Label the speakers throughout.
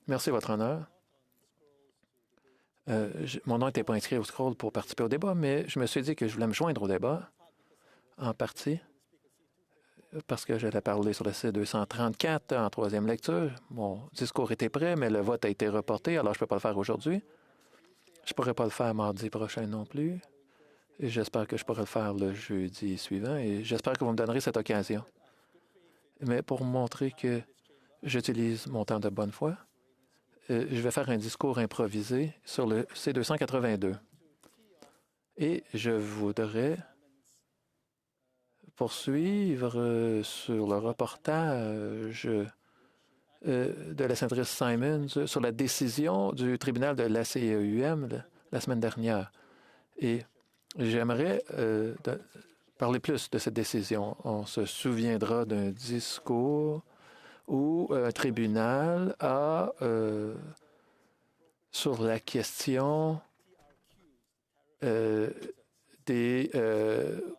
Speaker 1: Merci, Votre Honneur. Mon nom n'était pas inscrit au scroll pour participer au débat, mais je me suis dit que je voulais me joindre au débat, en partie, parce que j'allais parler sur le C-234 en troisième lecture. Mon discours était prêt, mais le vote a été reporté, alors je ne peux pas le faire aujourd'hui. Je ne pourrai pas le faire mardi prochain non plus. Et j'espère que je pourrai le faire le jeudi suivant, et j'espère que vous me donnerez cette occasion. Mais pour montrer que j'utilise mon temps de bonne foi, je vais faire un discours improvisé sur le C-282. Et je voudrais poursuivre sur le reportage de la sénatrice Simons sur la décision du tribunal de l'ACEUM la semaine dernière. Et j'aimerais parler plus de cette décision. On se souviendra d'un discours où un tribunal a, sur la question des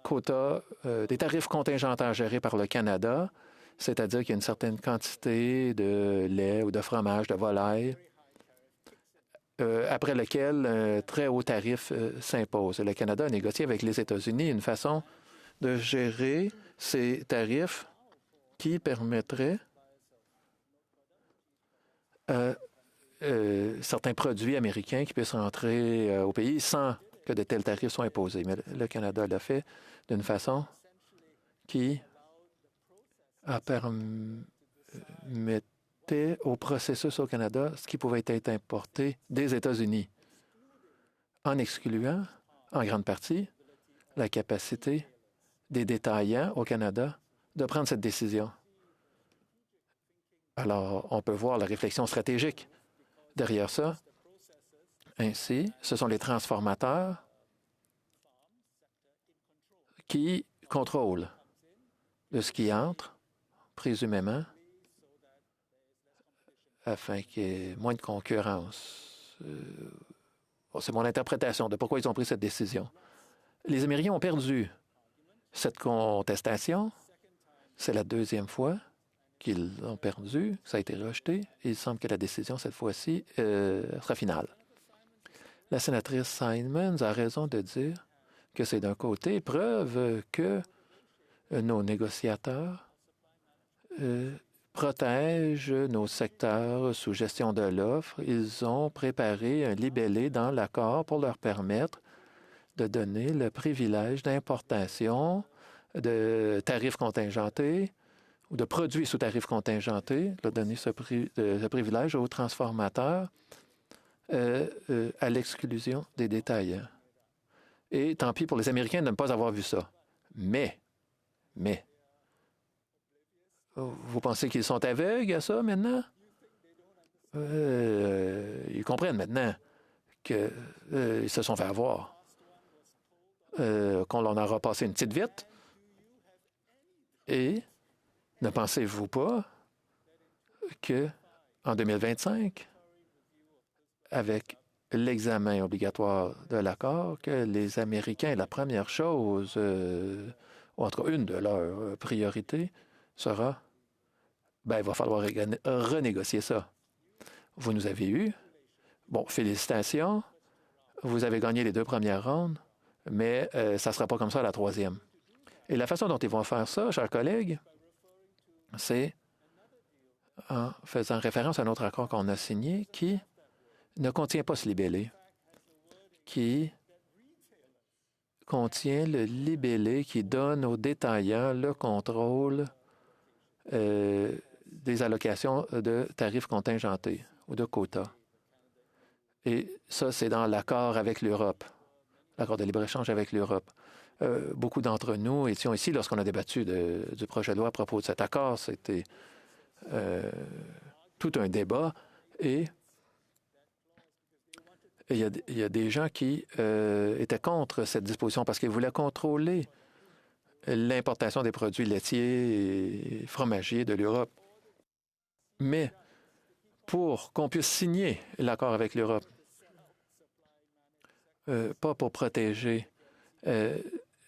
Speaker 1: quotas, des tarifs contingentaires gérés par le Canada, c'est-à-dire qu'il y a une certaine quantité de lait ou de fromage, de volaille, après lequel un très haut tarif s'impose. Le Canada a négocié avec les États-Unis une façon de gérer ces tarifs qui permettrait certains produits américains qui puissent rentrer au pays sans que de tels tarifs soient imposés. Mais le Canada l'a fait d'une façon qui permettait au processus au Canada ce qui pouvait être importé des États-Unis, en excluant, en grande partie, la capacité des détaillants au Canada de prendre cette décision. Alors, on peut voir la réflexion stratégique derrière ça. Ainsi, ce sont les transformateurs qui contrôlent de ce qui entre, présumément, afin qu'il y ait moins de concurrence. C'est mon interprétation de pourquoi ils ont pris cette décision. Les Américains ont perdu cette contestation. C'est la deuxième fois qu'ils ont perdu. Ça a été rejeté. Il semble que la décision, cette fois-ci, sera finale. La sénatrice Simons a raison de dire que c'est d'un côté preuve que nos négociateurs protègent nos secteurs sous gestion de l'offre. Ils ont préparé un libellé dans l'accord pour leur permettre de donner le privilège d'importation de tarifs contingentés ou de produits sous tarifs contingentés, de donner ce privilège aux transformateurs à l'exclusion des détaillants. Et tant pis pour les Américains de ne pas avoir vu ça. Mais, vous pensez qu'ils sont aveugles à ça maintenant? Ils comprennent maintenant qu'ils se sont fait avoir, qu'on leur aura passé une petite vite. Et ne pensez-vous pas qu'en 2025, avec l'examen obligatoire de l'accord, que les Américains, la première chose, ou en tout cas une de leurs priorités, sera, il va falloir renégocier ça. Vous nous avez eu. Bon, félicitations. Vous avez gagné les 2 premières rondes, mais ça ne sera pas comme ça à la 3e. Et la façon dont ils vont faire ça, chers collègues, c'est en faisant référence à un autre accord qu'on a signé qui ne contient pas ce libellé, qui contient le libellé qui donne aux détaillants le contrôle des allocations de tarifs contingentés ou de quotas. Et ça, c'est dans l'accord avec l'Europe, l'accord de libre-échange avec l'Europe. Beaucoup d'entre nous étions ici lorsqu'on a débattu du projet de loi à propos de cet accord. C'était tout un débat et il y a des gens qui étaient contre cette disposition parce qu'ils voulaient contrôler l'importation des produits laitiers et fromagers de l'Europe. Mais pour qu'on puisse signer l'accord avec l'Europe, pas pour protéger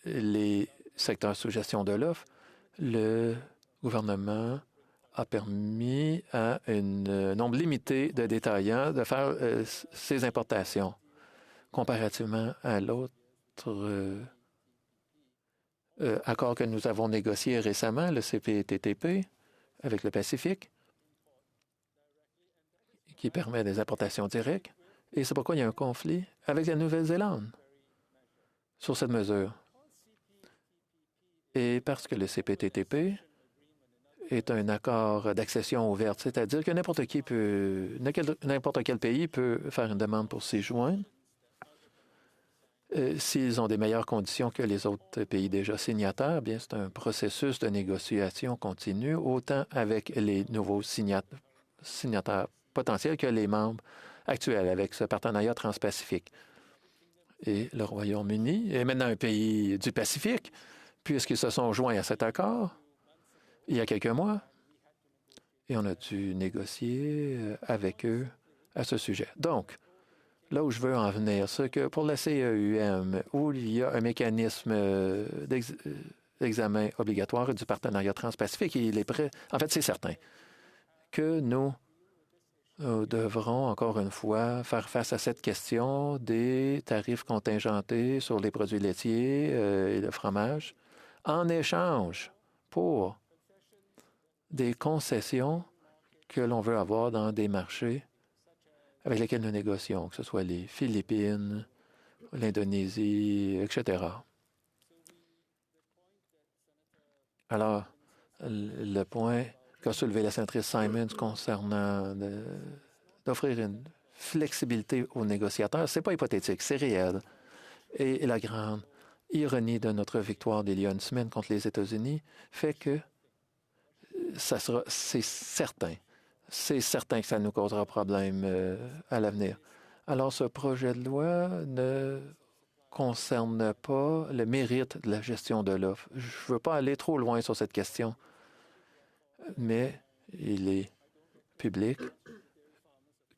Speaker 1: les secteurs sous gestion de l'offre, le gouvernement a permis à un nombre limité de détaillants de faire ces importations comparativement à l'autre accord que nous avons négocié récemment, le CPTTP, avec le Pacifique, qui permet des importations directes. Et c'est pourquoi il y a un conflit avec la Nouvelle-Zélande sur cette mesure. Et parce que le CPTTP est un accord d'accession ouverte, c'est-à-dire que n'importe quel pays peut faire une demande pour s'y joindre s'ils ont des meilleures conditions que les autres pays déjà signataires. Bien, c'est un processus de négociation continue, autant avec les nouveaux signataires potentiels que les membres actuels avec ce partenariat transpacifique. Et le Royaume-Uni est maintenant un pays du Pacifique, puisqu'ils se sont joints à cet accord il y a quelques mois, et on a dû négocier avec eux à ce sujet. Donc, là où je veux en venir, c'est que pour la CEUM, où il y a un mécanisme d'examen obligatoire du partenariat transpacifique, il est prêt. En fait, c'est certain que nous devrons, encore une fois, faire face à cette question des tarifs contingentés sur les produits laitiers et le fromage en échange pour des concessions que l'on veut avoir dans des marchés avec lesquels nous négocions, que ce soit les Philippines, l'Indonésie, etc. Alors, le point qu'a soulevé la sénatrice Simons concernant d'offrir une flexibilité aux négociateurs, c'est pas hypothétique, c'est réel. Et la grande ironie de notre victoire d'il y a une semaine contre les États-Unis fait que c'est certain que ça nous causera problème à l'avenir. Alors, ce projet de loi ne concerne pas le mérite de la gestion de l'offre. Je ne veux pas aller trop loin sur cette question, mais il est public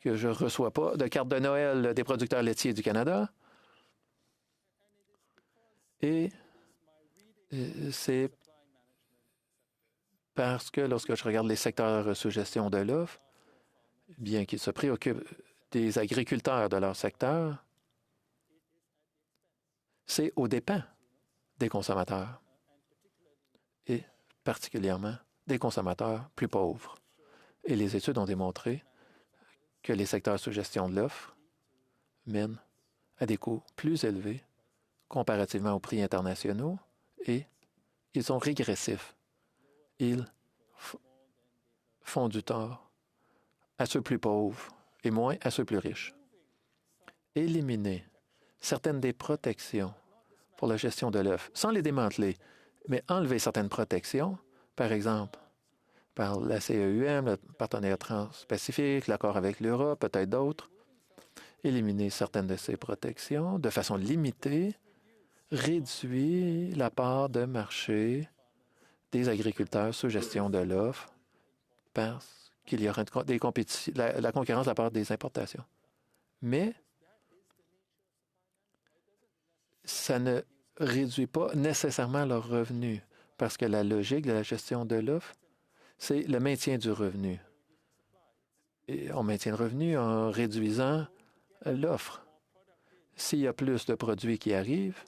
Speaker 1: que je ne reçois pas de carte de Noël des producteurs laitiers du Canada. Et c'est parce que lorsque je regarde les secteurs sous gestion de l'offre, bien qu'ils se préoccupent des agriculteurs de leur secteur, c'est aux dépens des consommateurs, et particulièrement des consommateurs plus pauvres. Et les études ont démontré que les secteurs sous gestion de l'offre mènent à des coûts plus élevés comparativement aux prix internationaux et ils sont régressifs. Ils font du tort à ceux plus pauvres et moins à ceux plus riches. Éliminer certaines des protections pour la gestion de l'œuf, sans les démanteler, mais enlever certaines protections, par exemple, par la CEUM, le partenariat transpacifique, l'accord avec l'Europe, peut-être d'autres, éliminer certaines de ces protections de façon limitée, réduit la part de marché des agriculteurs sous gestion de l'offre parce qu'il y aura la concurrence de la part des importations. Mais ça ne réduit pas nécessairement leurs revenus parce que la logique de la gestion de l'offre, c'est le maintien du revenu. Et on maintient le revenu en réduisant l'offre. S'il y a plus de produits qui arrivent,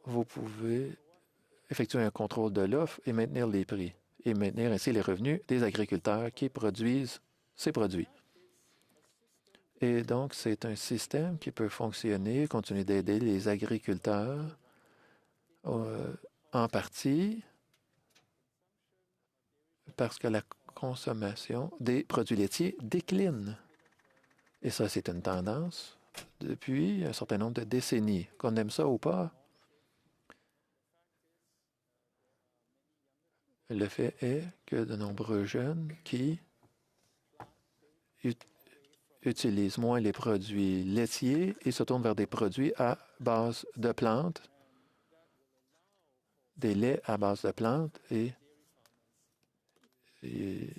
Speaker 1: vous pouvez effectuer un contrôle de l'offre et maintenir les prix et maintenir ainsi les revenus des agriculteurs qui produisent ces produits. Et donc, c'est un système qui peut fonctionner, continuer d'aider les agriculteurs en partie parce que la consommation des produits laitiers décline. Et ça, c'est une tendance depuis un certain nombre de décennies. Qu'on aime ça ou pas, le fait est que de nombreux jeunes qui utilisent moins les produits laitiers et se tournent vers des produits à base de plantes, des laits à base de plantes, et il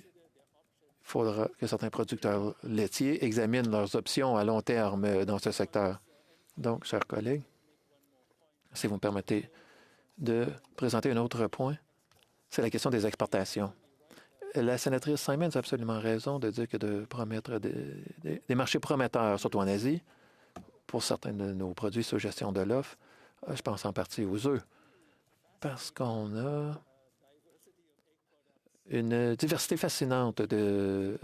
Speaker 1: faudra que certains producteurs laitiers examinent leurs options à long terme dans ce secteur. Donc, chers collègues, si vous me permettez de présenter un autre point, c'est la question des exportations. La sénatrice Simons a absolument raison de dire que de promettre des marchés prometteurs, surtout en Asie, pour certains de nos produits sous gestion de l'offre, je pense en partie aux œufs, parce qu'on a une diversité fascinante de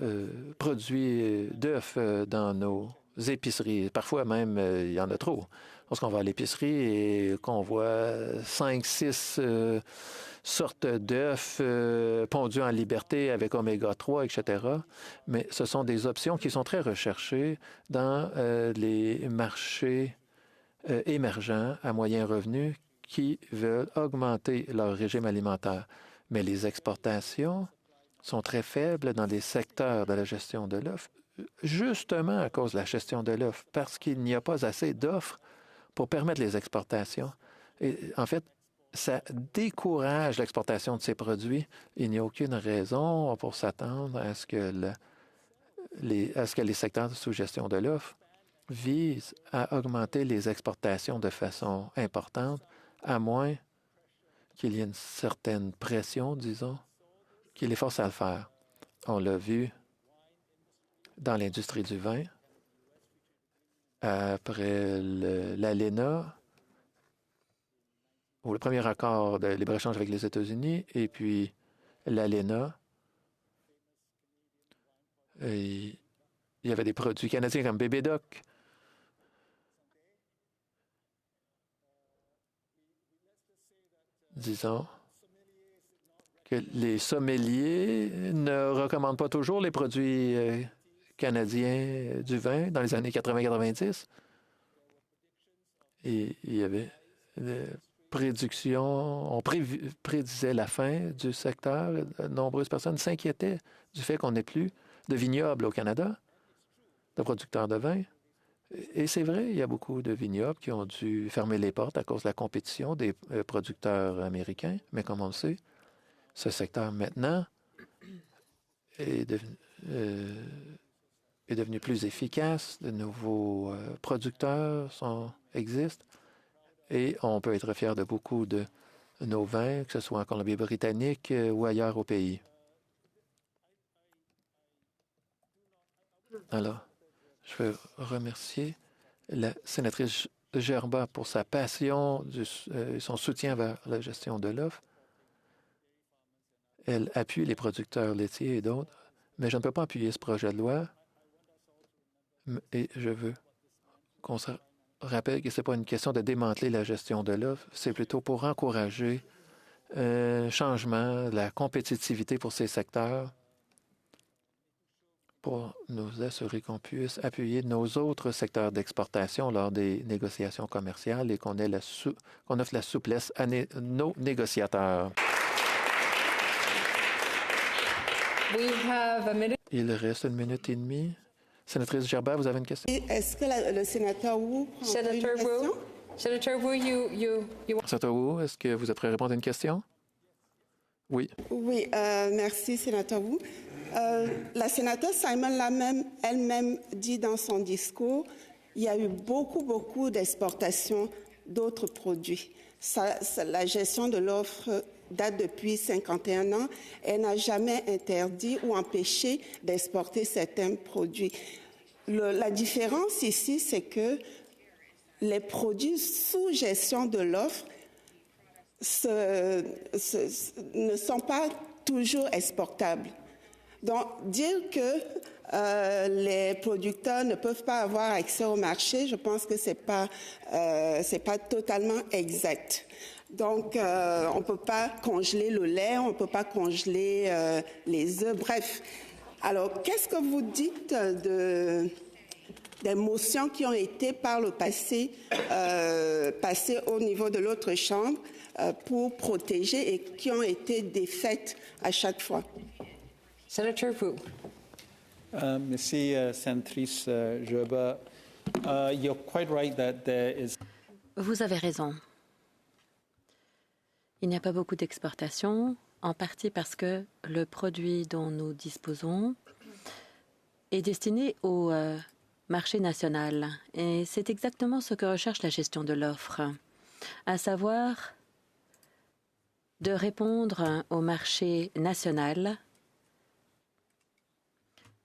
Speaker 1: produits d'œufs dans nos épiceries. Parfois même, il y en a trop. Lorsqu'on va à l'épicerie et qu'on voit 5, 6 sortes d'œufs pondus en liberté avec oméga 3, etc. Mais ce sont des options qui sont très recherchées dans les marchés émergents à moyen revenu qui veulent augmenter leur régime alimentaire. Mais les exportations sont très faibles dans les secteurs de la gestion de l'offre, justement à cause de la gestion de l'offre, parce qu'il n'y a pas assez d'offres pour permettre les exportations. Et en fait, ça décourage l'exportation de ces produits. Il n'y a aucune raison pour s'attendre à ce que les secteurs sous gestion de l'offre visent à augmenter les exportations de façon importante, à moins qu'il y ait une certaine pression, disons, qui les force à le faire. On l'a vu dans l'industrie du vin, après l'ALENA, ou le premier accord de libre-échange avec les États-Unis, et puis l'ALENA. Il y avait des produits canadiens comme Bébé Doc. Disons que les sommeliers ne recommandent pas toujours les produits canadiens du vin dans les années 80-90. Et il y avait des prédictions, on prédisait la fin du secteur. De nombreuses personnes s'inquiétaient du fait qu'on n'ait plus de vignobles au Canada, de producteurs de vin. Et c'est vrai, il y a beaucoup de vignobles qui ont dû fermer les portes à cause de la compétition des producteurs américains. Mais comme on le sait, ce secteur maintenant est devenu plus efficace. De nouveaux producteurs existent et on peut être fier de beaucoup de nos vins, que ce soit en Colombie-Britannique ou ailleurs au pays. Alors, je veux remercier la sénatrice Gerba pour sa passion, son soutien vers la gestion de l'offre. Elle appuie les producteurs laitiers et d'autres, mais je ne peux pas appuyer ce projet de loi. Et je veux qu'on se rappelle que ce n'est pas une question de démanteler la gestion de l'offre, c'est plutôt pour encourager un changement, la compétitivité pour ces secteurs, pour nous assurer qu'on puisse appuyer nos autres secteurs d'exportation lors des négociations commerciales et qu'on offre la souplesse à nos négociateurs. Il reste 1 minute et demie. Sénatrice Gerba, vous avez une question?
Speaker 2: Est-ce que le sénateur Wu prend une question?
Speaker 3: Senator Wu,
Speaker 1: Sénateur Wu, est-ce que vous êtes prêt à répondre à une question? Oui.
Speaker 2: Oui, merci, sénateur Wu. La sénatrice Simon l'a elle-même dit dans son discours, il y a eu beaucoup d'exportations d'autres produits. La gestion de l'offre date depuis 51 ans. Elle n'a jamais interdit ou empêché d'exporter certains produits. La différence ici, c'est que les produits sous gestion de l'offre ne sont pas toujours exportables. Donc, dire que les producteurs ne peuvent pas avoir accès au marché, je pense que c'est pas totalement exact. Donc, on ne peut pas congeler le lait, on ne peut pas congeler les œufs, bref. Alors, qu'est-ce que vous dites des motions qui ont été par le passé passées au niveau de l'autre chambre pour protéger et qui ont été défaites à chaque fois?
Speaker 3: Senator Wu.
Speaker 4: Merci, sénatrice Gerba. You're quite right that there is.
Speaker 5: Vous avez raison. Il n'y a pas beaucoup d'exportations, en partie parce que le produit dont nous disposons est destiné au marché national. Et c'est exactement ce que recherche la gestion de l'offre, à savoir de répondre au marché national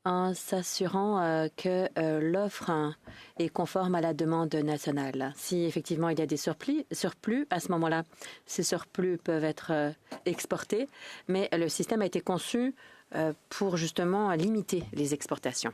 Speaker 5: en s'assurant que l'offre est conforme à la demande nationale. Si effectivement il y a des surplus, à ce moment-là, ces surplus peuvent être exportés, mais le système a été conçu pour justement limiter les exportations.